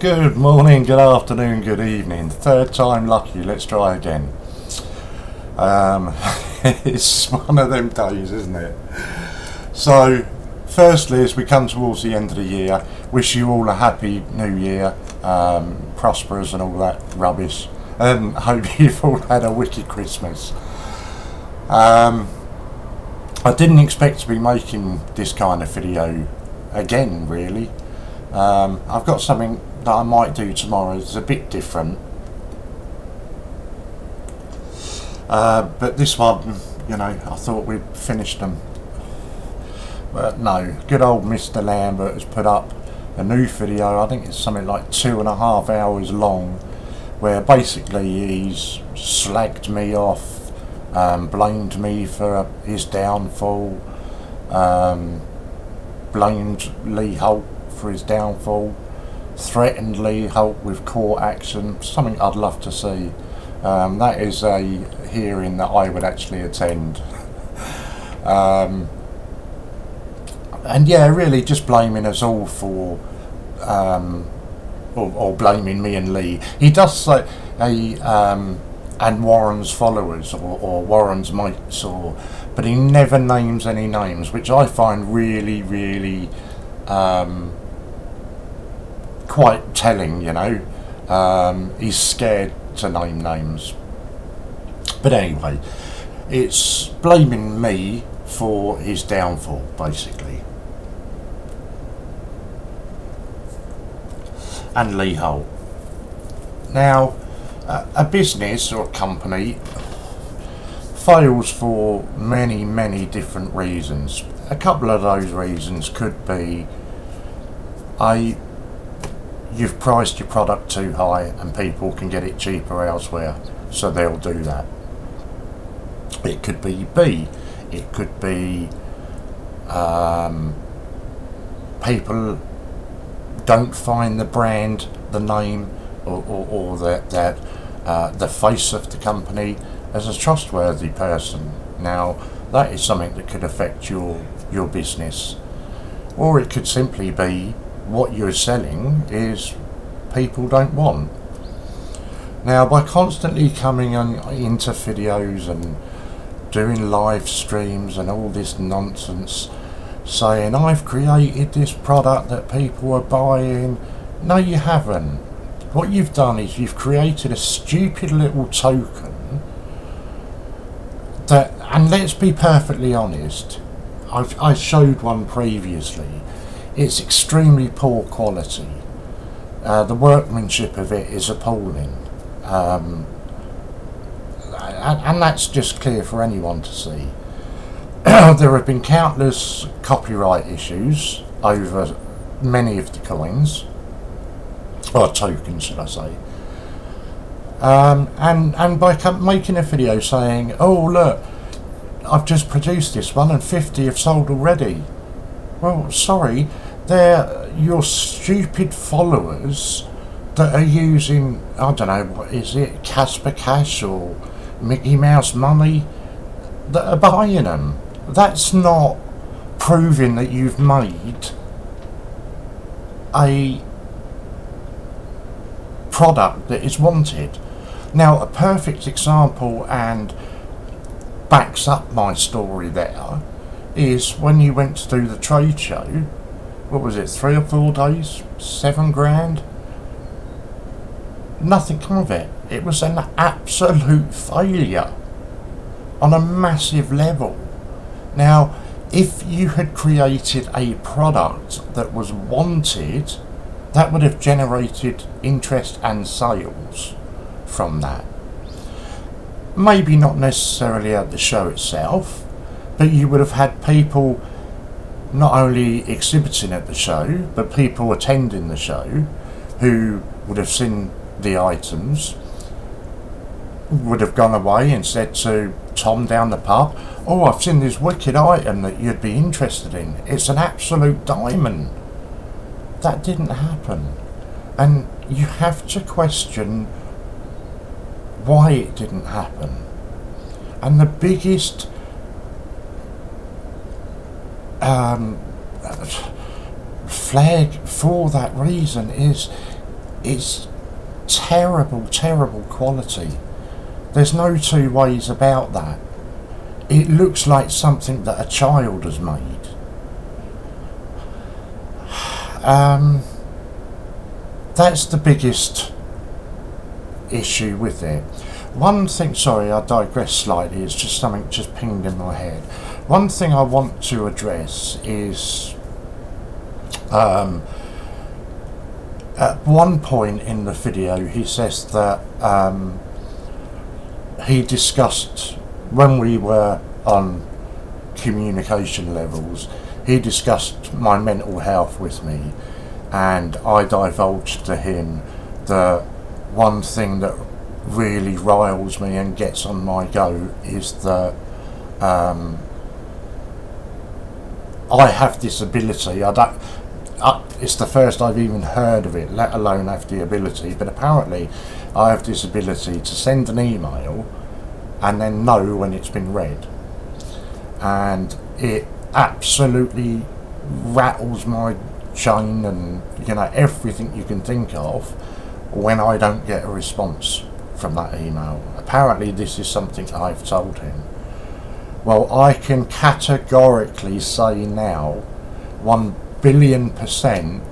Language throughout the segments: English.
Good morning, good afternoon, good evening. Third time lucky, let's try again. It's one of them days, isn't it? So, firstly, as we come towards the end of the year, wish you all a happy new year, prosperous and all that rubbish, and hope you've all had a wicked Christmas. I didn't expect to be making this kind of video again, really. I've got something that I might do tomorrow. It's a bit different, but this one, I thought we'd finished them, but no. Good old Mr. Lambert has put up a new video. I think it's something like 2.5 hours long, where basically he's slagged me off, blamed me for his downfall, blamed Lee Holt for his downfall, threatened Lee Holt with court action, something I'd love to see. That is a hearing that I would actually attend. And yeah, really just blaming us all for, or blaming me and Lee. He does say, and Warren's followers, or Warren's mates, but he never names any names, which I find really, really quite telling. He's scared to name names. But anyway, it's blaming me for his downfall, basically. And Lee Holt. Now, a business or a company fails for many, many different reasons. A couple of those reasons could be you've priced your product too high and people can get it cheaper elsewhere, so they'll do that. It could be B. It could be people don't find the brand, the name, or the face of the company as a trustworthy person. Now, that is something that could affect your business. Or it could simply be what you're selling is people don't want. Now, by constantly coming into videos and doing live streams and all this nonsense, saying I've created this product that people are buying, no, you haven't. What you've done is you've created a stupid little token that, and let's be perfectly honest, I showed one previously. It's extremely poor quality. The workmanship of it is appalling, and that's just clear for anyone to see. There have been countless copyright issues over many of the coins, or tokens, should I say. And by making a video saying, oh look, I've just produced this one and 50 have sold already. Well, sorry, they're your stupid followers that are using, I don't know, what is it, Casper Cash or Mickey Mouse money, that are buying them. That's not proving that you've made a product that is wanted. Now, a perfect example, and backs up my story there, is when you went to do the trade show. What was it, 3 or 4 days, 7 grand? Nothing of it. It was an absolute failure on a massive level. Now, if you had created a product that was wanted, that would have generated interest and sales from that. Maybe not necessarily at the show itself, but you would have had people not only exhibiting at the show, but people attending the show who would have seen the items, would have gone away and said to Tom down the pub, oh, I've seen this wicked item that you'd be interested in. It's an absolute diamond. That didn't happen. And you have to question why it didn't happen. And the biggest flag for that reason is It's terrible, terrible quality. There's no two ways about that. It looks like something that a child has made. That's the biggest issue with it. One thing, sorry, I digress slightly, it's just something just pinged in my head. One thing I want to address is at one point in the video he says that he discussed, when we were on communication levels, he discussed my mental health with me, and I divulged to him that one thing that really riles me and gets on my go is that I have this ability. It's the first I've even heard of it, let alone have the ability, but apparently I have this ability to send an email and then know when it's been read, and it absolutely rattles my chain and, you know, everything you can think of when I don't get a response from that email. Apparently this is something I've told him. Well, I can categorically say now, 1,000,000,000%,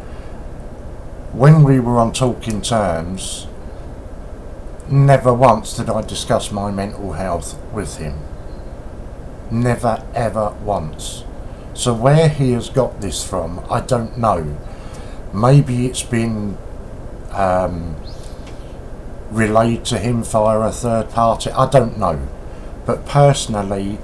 when we were on talking terms, never once did I discuss my mental health with him. Never ever once. So where he has got this from, I don't know. Maybe it's been relayed to him via a third party, I don't know. But personally,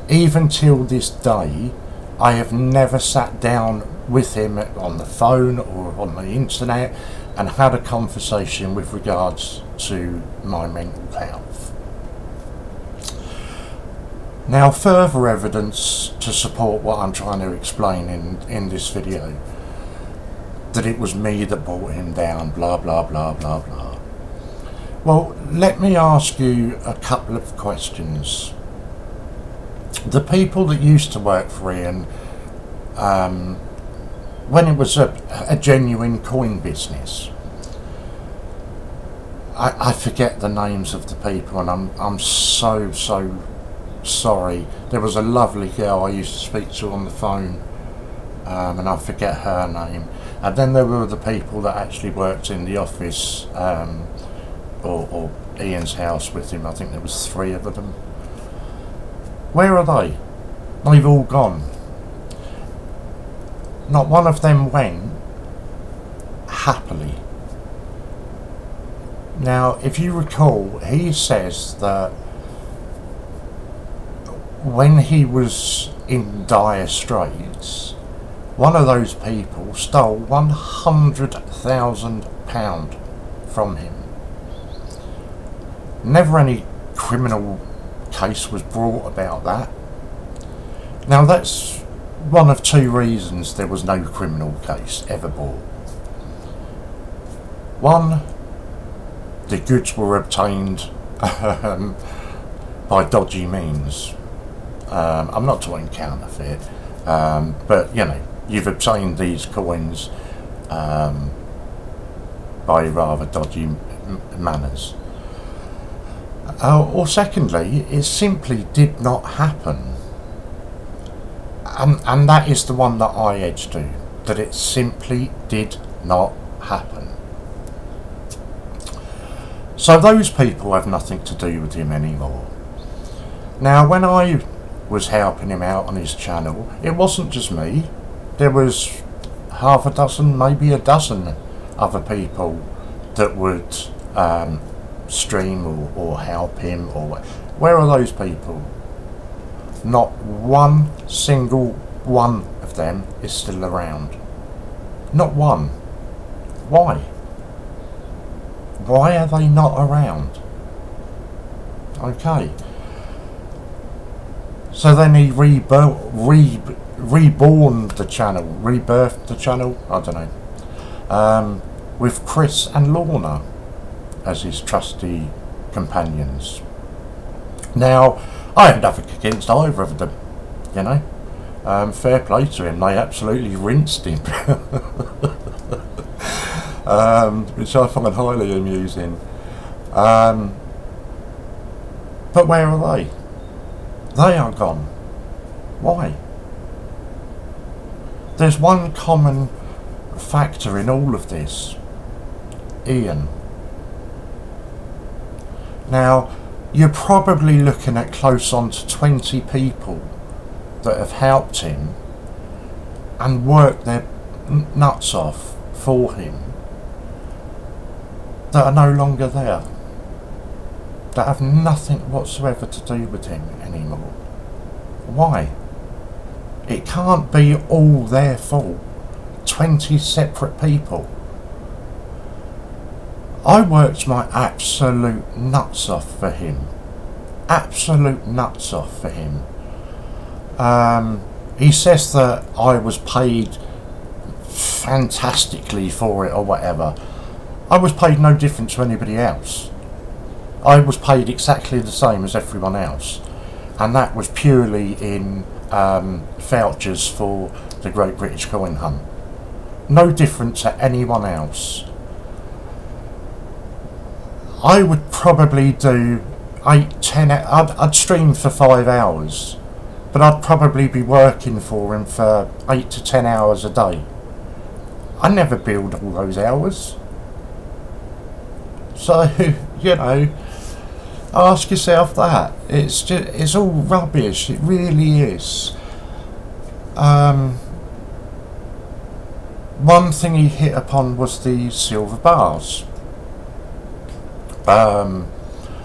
even till this day, I have never sat down with him on the phone or on the internet and had a conversation with regards to my mental health. Now, further evidence to support what I'm trying to explain in this video, that it was me that brought him down, blah blah blah blah blah. Well, let me ask you a couple of questions. The people that used to work for Ian, when it was a genuine coin business, I forget the names of the people, and I'm so sorry. There was a lovely girl I used to speak to on the phone, and I forget her name. And then there were the people that actually worked in the office, or Ian's house with him. I think there was 3 of them. Where are they? They've all gone. Not one of them went happily. Now, if you recall, he says that when he was in dire straits, one of those people stole £100,000 from him. Never any criminal case was brought about that. Now, that's one of 2 reasons there was no criminal case ever brought. One, the goods were obtained by dodgy means. I'm not talking counterfeit, but you know, you've obtained these coins by rather dodgy manners. Or secondly, it simply did not happen. And that is the one that I edge to, that it simply did not happen. So those people have nothing to do with him anymore. Now, when I was helping him out on his channel, it wasn't just me. There was half a dozen, maybe a dozen other people that would stream or help him. Or where are those people? Not one single one of them is still around. Not one. Why? Why are they not around? Okay. So then he reborn the channel, rebirthed the channel, I don't know, with Chris and Lorna as his trusty companions. Now, I have nothing against either of them, you know. Fair play to him, they absolutely rinsed him. which I find highly amusing. But where are they? They are gone. Why? There's one common factor in all of this. Ian. Now, you're probably looking at close on to 20 people that have helped him and worked their nuts off for him that are no longer there, that have nothing whatsoever to do with him anymore. Why? It can't be all their fault. 20 separate people. I worked my absolute nuts off for him. Absolute nuts off for him. He says that I was paid fantastically for it or whatever. I was paid no different to anybody else. I was paid exactly the same as everyone else. And that was purely in vouchers for the Great British Coin Hunt. No different to anyone else. I would probably do 8-10. I'd stream for 5 hours, but I'd probably be working for him for 8 to 10 hours a day. I never billed all those hours. So, you know, ask yourself that. It's all rubbish. It really is. One thing he hit upon was the silver bars.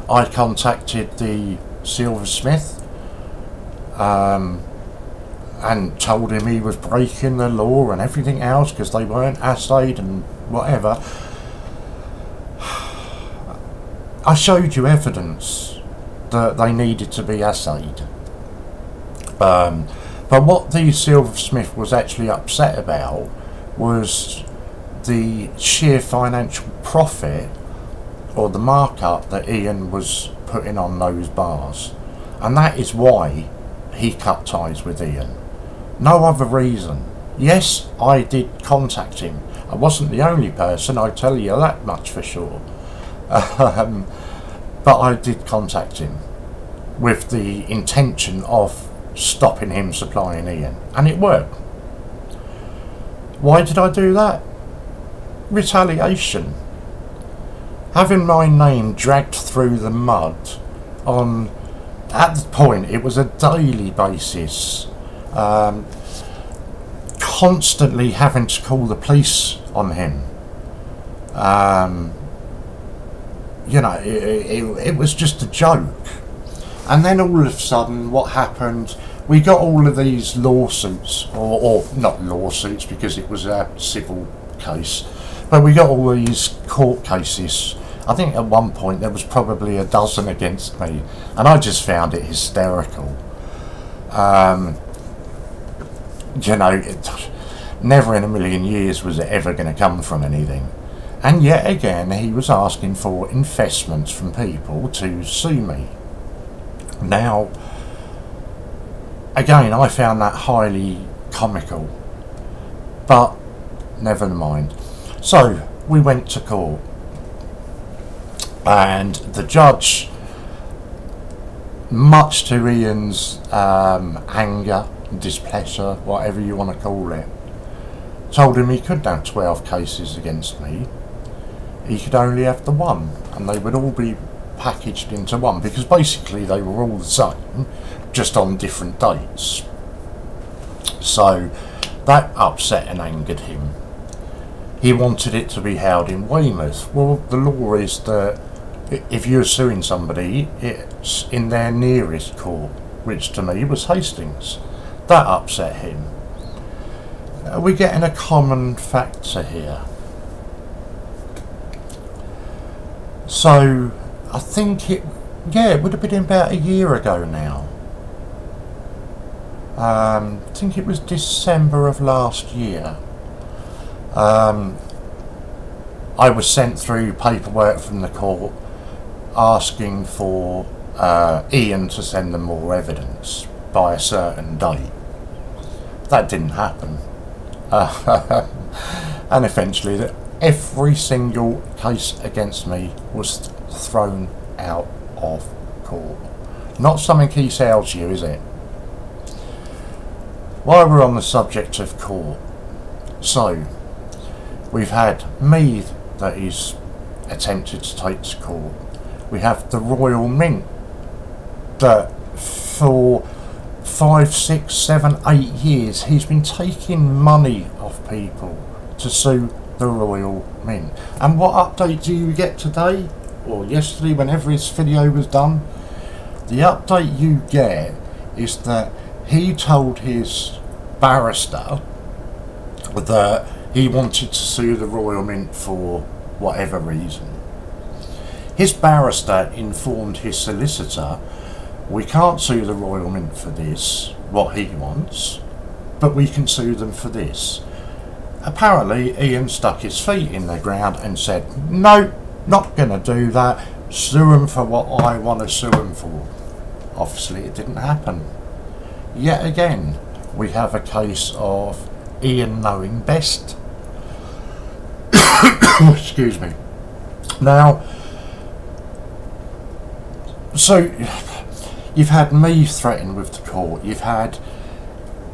I contacted the Silversmith and told him he was breaking the law and everything else because they weren't assayed and whatever. I showed you evidence that they needed to be assayed. But what the Silversmith was actually upset about was the sheer financial profit or the markup that Ian was putting on those bars. And that is why he cut ties with Ian. No other reason. Yes, I did contact him. I wasn't the only person, I tell you that much for sure. But I did contact him with the intention of stopping him supplying Ian. And it worked. Why did I do that? Retaliation. Having my name dragged through the mud on, at the point, it was a daily basis. Constantly having to call the police on him. You know, it was just a joke. And then all of a sudden, what happened, we got all of these lawsuits, or not lawsuits because it was a civil case, but we got all these court cases. I think at one point there was probably a dozen against me, and I just found it hysterical. You know, never in a million years was it ever going to come from anything. And yet again, he was asking for investments from people to sue me. Now, again, I found that highly comical, but never mind. So, we went to court, and the judge, much to Ian's anger, displeasure, whatever you want to call it, told him he couldn't have 12 cases against me. He could only have the one, and they would all be packaged into one, because basically they were all the same, just on different dates. So that upset and angered him. He wanted it to be held in Weymouth. Well, the law is that if you're suing somebody, it's in their nearest court, which to me was Hastings. That upset him. We're getting a common factor here. So I think it would have been about a year ago now. I think it was December of last year. I was sent through paperwork from the court asking for Ian to send them more evidence by a certain date. That didn't happen. And eventually every single case against me was thrown out of court. Not something he sells you, is it? While we're on the subject of court, so we've had me that is attempted to take to court. We have the Royal Mint that for 5, 6, 7, 8 years he's been taking money off people to sue the Royal Mint. And what update do you get today, or yesterday, whenever this video was done? The update you get is that he told his barrister that he wanted to sue the Royal Mint for whatever reason. His barrister informed his solicitor, we can't sue the Royal Mint for this, what he wants, but we can sue them for this. Apparently Ian stuck his feet in the ground and said, no, not going to do that, sue them for what I want to sue them for. Obviously it didn't happen. Yet again, we have a case of Ian knowing best. Excuse me. Now, so you've had me threatened with the court, you've had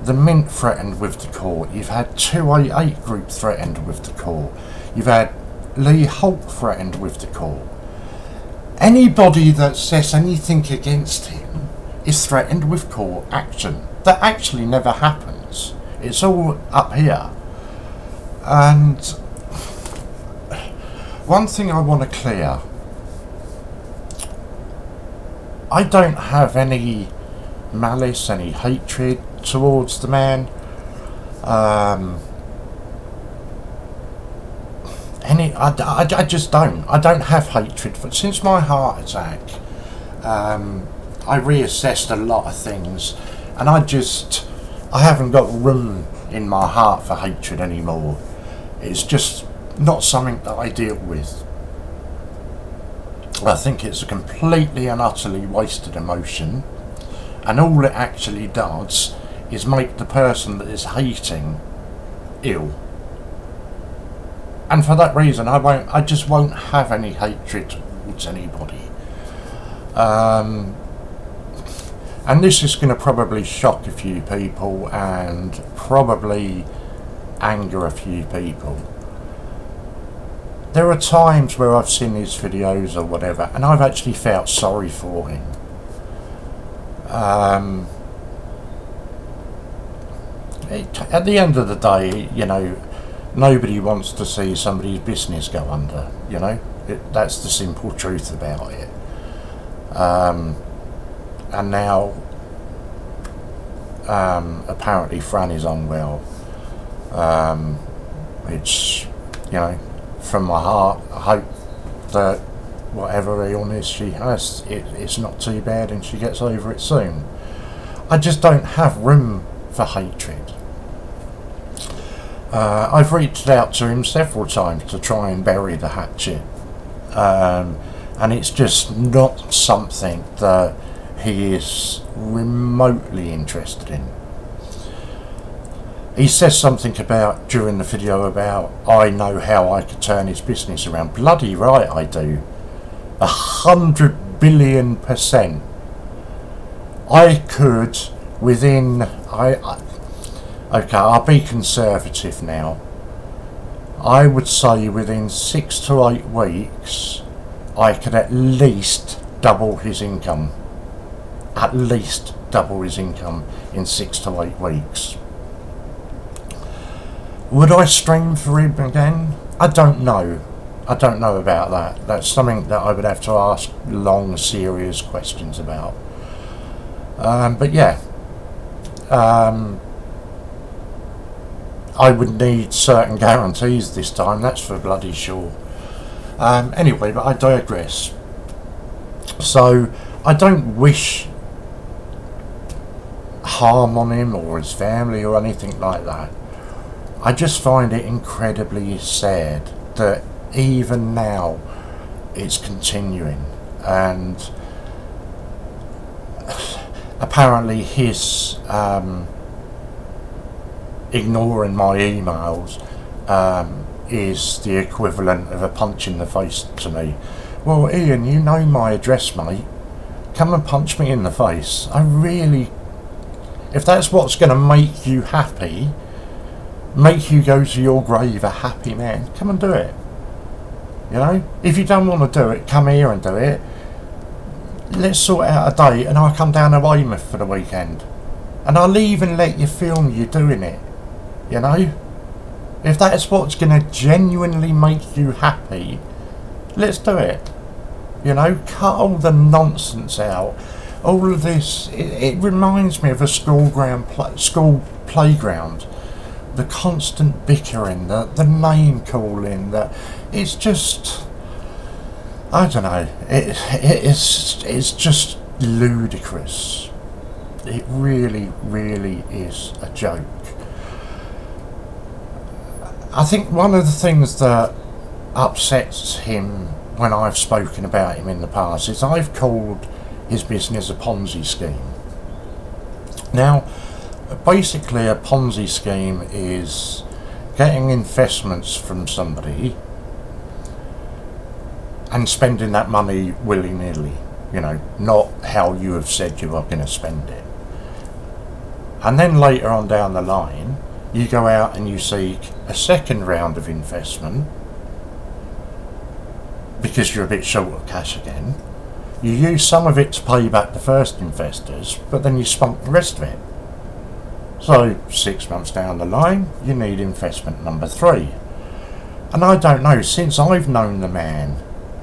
the Mint threatened with the court, you've had 288 Group threatened with the court, you've had Lee Holt threatened with the court. Anybody that says anything against him is threatened with court action. That actually never happens. It's all up here. And one thing I want to clear, I don't have any malice, any hatred towards the man. I just don't. I don't have hatred for. Since my heart attack, I reassessed a lot of things, and I haven't got room in my heart for hatred anymore. It's just not something that I deal with. I think it's a completely and utterly wasted emotion, and all it actually does is make the person that is hating ill. And for that reason, I just won't have any hatred towards anybody. And this is going to probably shock a few people and probably anger a few people. There are times where I've seen his videos or whatever, and I've actually felt sorry for him. At the end of the day, you know, nobody wants to see somebody's business go under, you know. That's the simple truth about it. And now, apparently Fran is unwell, which, you know, from my heart, I hope that whatever illness she has, it's not too bad and she gets over it soon. I just don't have room for hatred. I've reached out to him several times to try and bury the hatchet, and it's just not something that he is remotely interested in. He says something about, during the video, about I know how I could turn his business around. Bloody right I do. 100 billion%. I could, within, okay, I'll be conservative now. I would say within 6 to 8 weeks, I could at least double his income. At least double his income in 6 to 8 weeks. Would I stream for him again? I don't know. I don't know about that. That's something that I would have to ask long, serious questions about. But yeah. I would need certain guarantees this time, that's for bloody sure. Anyway, but I digress. So, I don't wish harm on him or his family or anything like that. I just find it incredibly sad that even now it's continuing, and apparently his ignoring my emails is the equivalent of a punch in the face to me. Well, Ian, you know my address, mate. Come and punch me in the face. I really... If that's what's going to make you happy, make you go to your grave a happy man, come and do it. You know? If you don't want to do it, come here and do it. Let's sort out a date and I'll come down to Weymouth for the weekend. And I'll even let you film you doing it. You know? If that's what's going to genuinely make you happy, let's do it. You know? Cut all the nonsense out. All of this, it reminds me of a school playground. The constant bickering, the name calling, it's just, I don't know, it's just ludicrous. It really, really is a joke. I think one of the things that upsets him when I've spoken about him in the past is I've called his business a Ponzi scheme. Now, basically a Ponzi scheme is getting investments from somebody and spending that money willy-nilly, you know, not how you have said you are going to spend it. And then later on down the line, you go out and you seek a second round of investment because you're a bit short of cash again. You use some of it to pay back the first investors, but then you spunk the rest of it. So 6 months down the line, you need investment number 3. And I don't know, since I've known the man,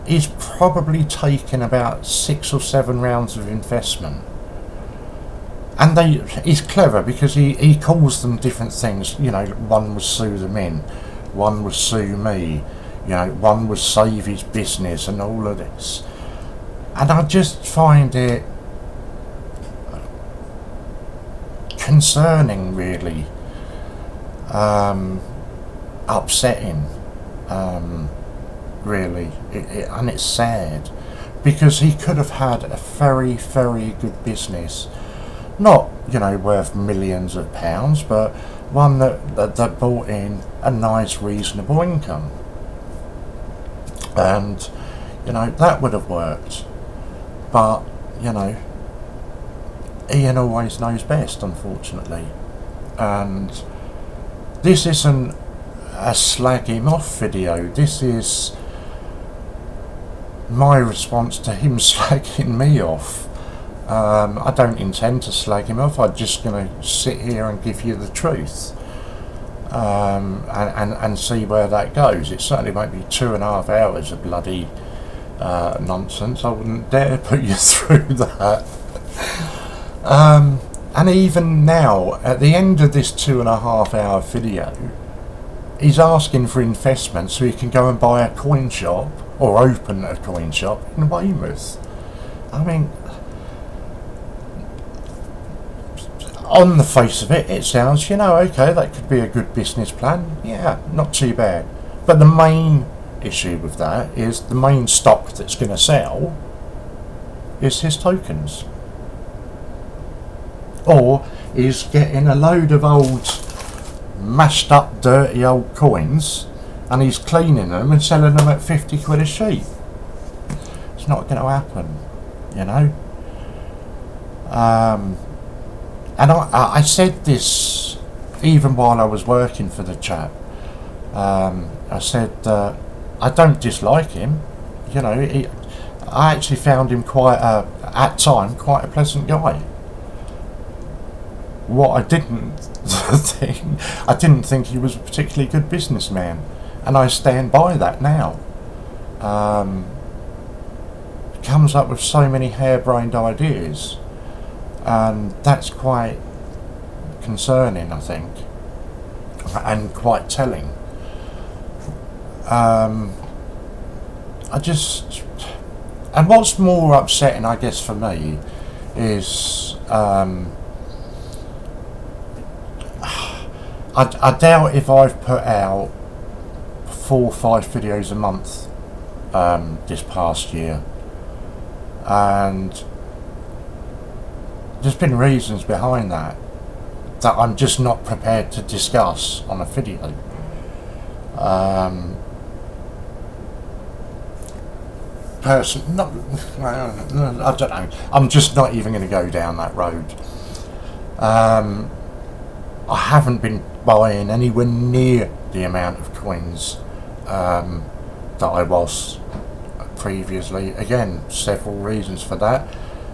he's probably taken about 6 or 7 rounds of investment. And he's clever because he calls them different things. You know, one was sue them in, one was sue me, you know, one was save his business and all of this. And I just find it concerning, really, upsetting, really, and it's sad because he could have had a very, very good business, not, you know, worth millions of pounds, but one that brought in a nice, reasonable income, and you know that would have worked. But, you know, Ian always knows best, unfortunately. And this isn't a slag him off video. This is my response to him slagging me off. I don't intend to slag him off. I'm just going to sit here and give you the truth. And see where that goes. It certainly won't be 2.5 hours of bloody nonsense. I wouldn't dare put you through that. And even now, at the end of this 2.5 hour video, he's asking for investment so he can go and buy a coin shop or open a coin shop in Weymouth. I mean, on the face of it, it sounds, you know, okay, that could be a good business plan. Yeah, not too bad. But the main issue with that is the main stock that's going to sell is his tokens, or is getting a load of old mashed up dirty old coins and he's cleaning them and selling them at 50 quid a sheet. It's not going to happen, you know. And I said this even while I was working for the chap. I said I don't dislike him, you know. I actually found him at time quite a pleasant guy. What I didn't think he was a particularly good businessman, and I stand by that now. Comes up with so many harebrained ideas, and that's quite concerning, I think, and quite telling. And what's more upsetting, I guess, for me is I doubt if I've put out 4 or 5 videos a month this past year, and there's been reasons behind that I'm just not prepared to discuss on a video. No, I don't know. I'm just not even going to go down that road. I haven't been buying anywhere near the amount of coins that I was previously. Again, several reasons for that.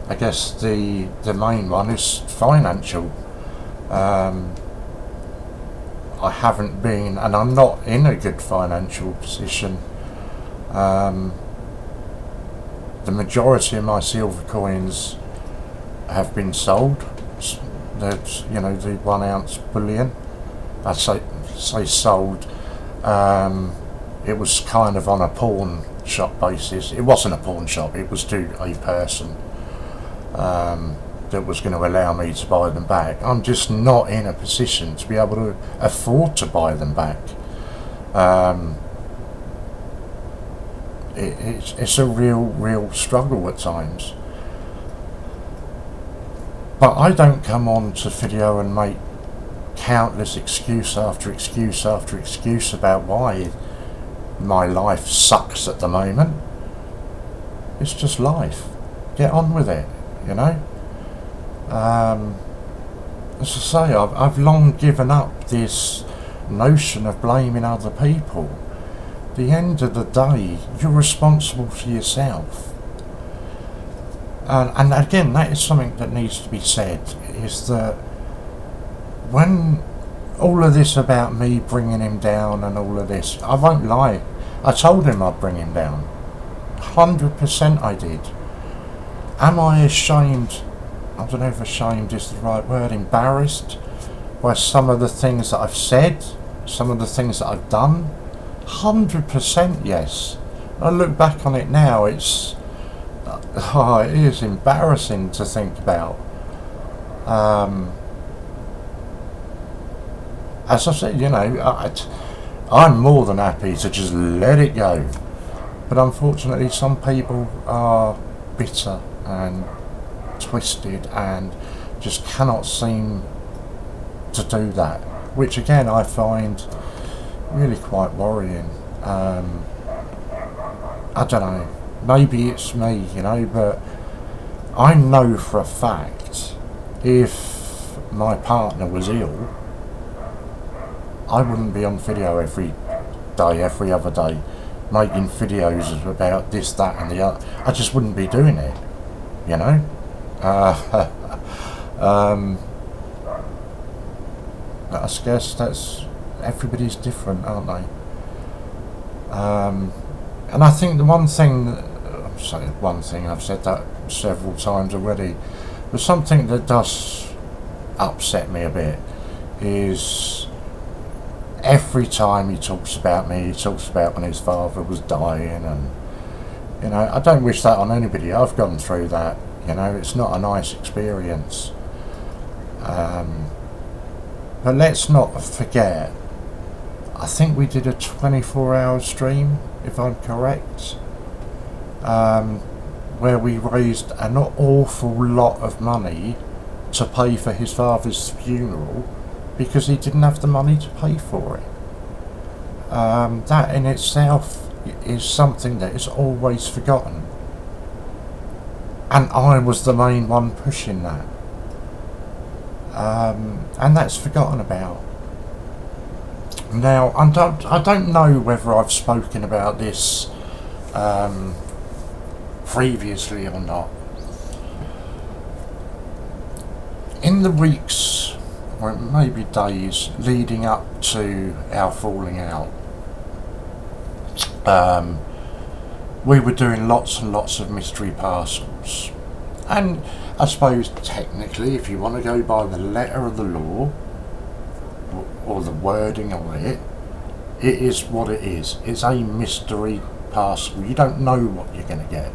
I guess the main one is financial. I haven't been, and I'm not in a good financial position. The majority of my silver coins have been sold. That's, you know, the 1 ounce bullion. I say sold. It was kind of on a pawn shop basis. It wasn't a pawn shop. It was to a person that was going to allow me to buy them back. I'm just not in a position to be able to afford to buy them back. It's a real struggle at times. But I don't come on to video and make countless excuse after excuse after excuse about why my life sucks at the moment. It's just life. Get on with it, you know. As I say, I've long given up this notion of blaming other people. At the end of the day, you're responsible for yourself. And again, that is something that needs to be said, is that when all of this about me bringing him down and all of this, I won't lie, I told him I'd bring him down. 100% I did. Am I ashamed? I don't know if ashamed is the right word, embarrassed by some of the things that I've said, some of the things that I've done? 100% yes. I look back on it now, it is embarrassing to think about. As I said, you know, I'm more than happy to just let it go. But unfortunately, some people are bitter and twisted and just cannot seem to do that. Which again, I find really quite worrying. I don't know. Maybe it's me, you know, but I know for a fact if my partner was ill, I wouldn't be on video every day, every other day, making videos about this, that and the other. I just wouldn't be doing it, you know. But I guess that's, everybody's different, aren't they? And I think the one thing, I've said that several times already, but something that does upset me a bit is every time he talks about me, he talks about when his father was dying, and you know, I don't wish that on anybody. I've gone through that, you know, it's not a nice experience. But let's not forget, I think we did a 24-hour stream, if I'm correct, where we raised an awful lot of money to pay for his father's funeral because he didn't have the money to pay for it. That in itself is something that is always forgotten. And I was the main one pushing that. And that's forgotten about. Now, I don't know whether I've spoken about this previously or not. In the weeks, or maybe days, leading up to our falling out, we were doing lots and lots of mystery parcels. And I suppose technically, if you want to go by the letter of the law, or the wording of it, it is what it is. It's a mystery parcel. You don't know what you're going to get.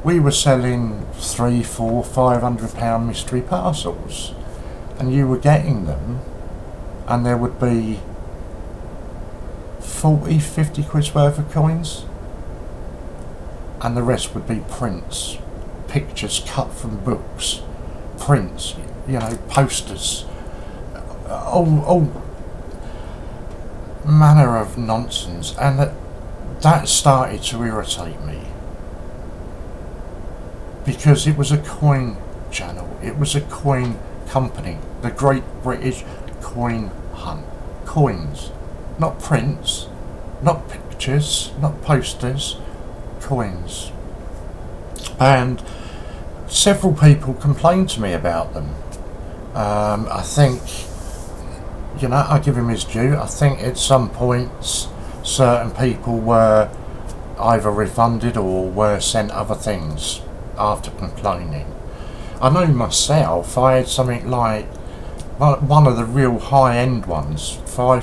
We were selling £300, £400, £500 mystery parcels, and you were getting them, and there would be 40, 50 quid's worth of coins, and the rest would be prints, pictures cut from books, prints, you know, posters, all manner of nonsense, and that started to irritate me, because it was a coin channel, it was a coin company, the Great British Coin Hunt. Coins, not prints, not pictures, not posters, coins. And several people complained to me about them. I think, you know, I give him his due. I think at some points certain people were either refunded or were sent other things after complaining. I know myself, I had something like one of the real high-end ones, £500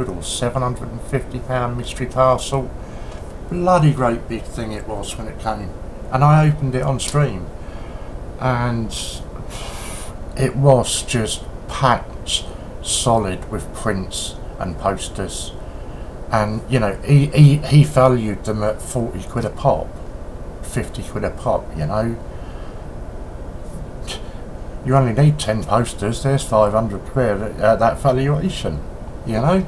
or £750 mystery parcel. Bloody great big thing it was when it came, and I opened it on stream, and it was just packed solid with prints and posters, and you know, he valued them at 40 quid a pop, 50 quid a pop, you know. You only need 10 posters, there's 500 quid at that valuation, you know.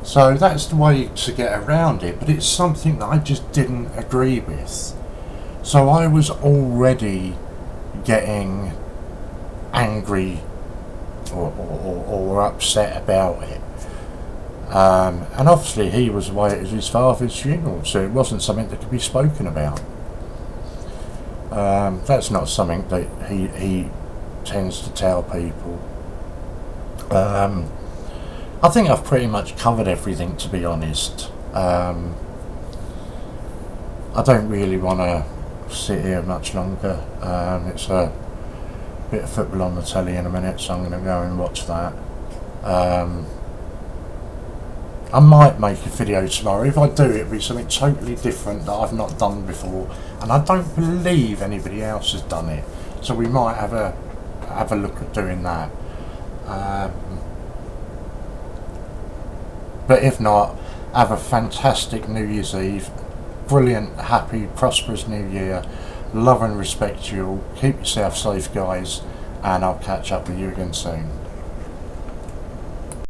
So that's the way to get around it, but it's something that I just didn't agree with. So I was already getting angry or upset about it. And obviously he was away at his father's funeral, so it wasn't something that could be spoken about. That's not something that he tends to tell people. I think I've pretty much covered everything, to be honest. I don't really want to sit here much longer. It's a bit of football on the telly in a minute, so I'm going to go and watch that. I might make a video tomorrow. If I do, it'll be something totally different that I've not done before, and I don't believe anybody else has done it, so we might have a look at doing that. But if not, have a fantastic New Year's Eve, brilliant, happy, prosperous New Year. Love and respect you all. Keep yourself safe, guys, and I'll catch up with you again soon.